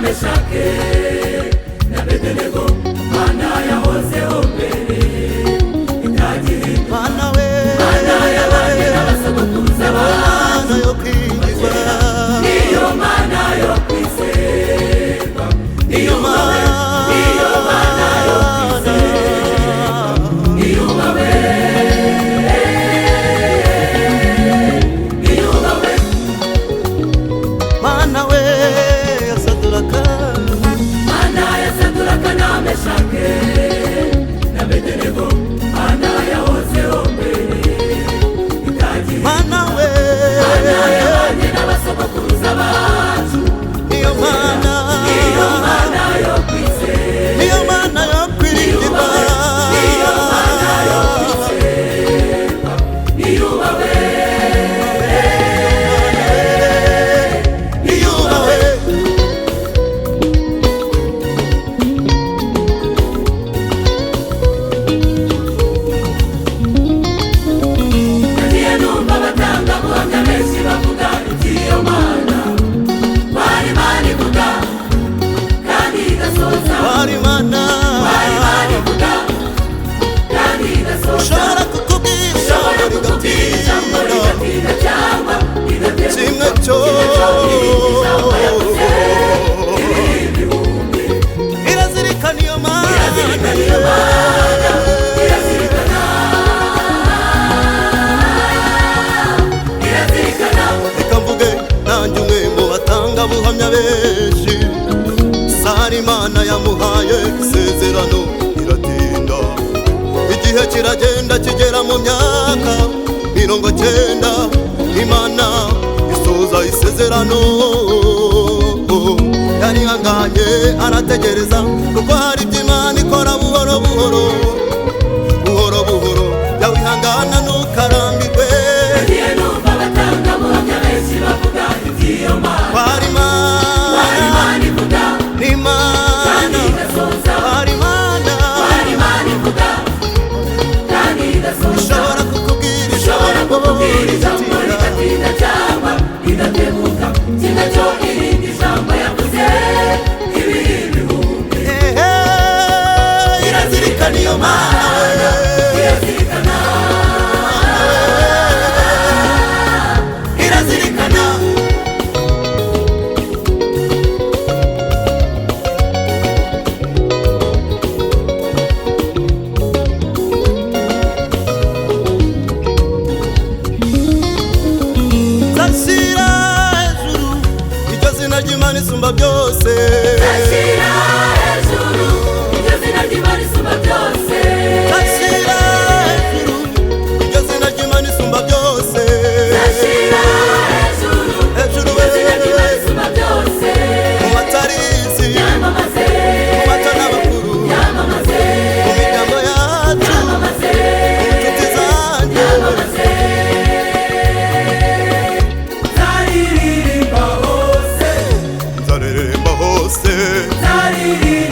Meshake na Abednego, Mana yahozeho mbere itagira Mana we, Mana y'abandi n'abasogokuruza bacu, Mana yo kwizerwa, niyo Mana yo kwizerwa, niyo Mana, niyo Mana yo kwizerwa, niyo Mana, niyo Mana, Mana we Saduraka na Meshake na Abednego, Mana yahozeho mbere itagira Mana we, Mana y'abandi n'abasogokuruza bacu, niyo Mana, niyo Mana yo kwizerwa, niyo Mana yo kwiringirwa, niyo Mana yo kwizerwa, niyo Mana, niyo Mana. Ushobora kukubwira ijambo rigatinda kimwe cyo irazirikana iyo Mana, reka mvuge nanjye umwe mu batangabuhamya benshi. Sara Imana yamuhaye isezerano iratinda, igihe kiragenda kigera mu myaka 90, Imana isoza isezerano. Yarihanganye arategereza, kuko hari ibyo Imana ikora buhoro buhoro, buhoro buhoro. Yawihangana ntukarambirwe, hari Imana, ni Imana, hari Imana ishobora kukubwira ijambo rigatinda cyangwa ridatebuka, kimwe cyo irindi jambo yavuze ibihe ibihumbi. irazirikana iyo Mana, Irazirikana, irazirikana. Zashyira hejuru iryo zina ry'Imana isumba byose, zashyira hejuru iryo zina ry'Imana isumba byose, zashyira hejuru iryo zina ry'Imana isumba byose, zashyira hejuru hejuru iryo zina ry'Imana isumba byose, mu matarizi, yamamaze, mu bato n'abakuru, yamamaze, mu miryango yacu, yamamaze, mu nshuti zanjye, yamamaze. nzaririmba hose, Zaririmba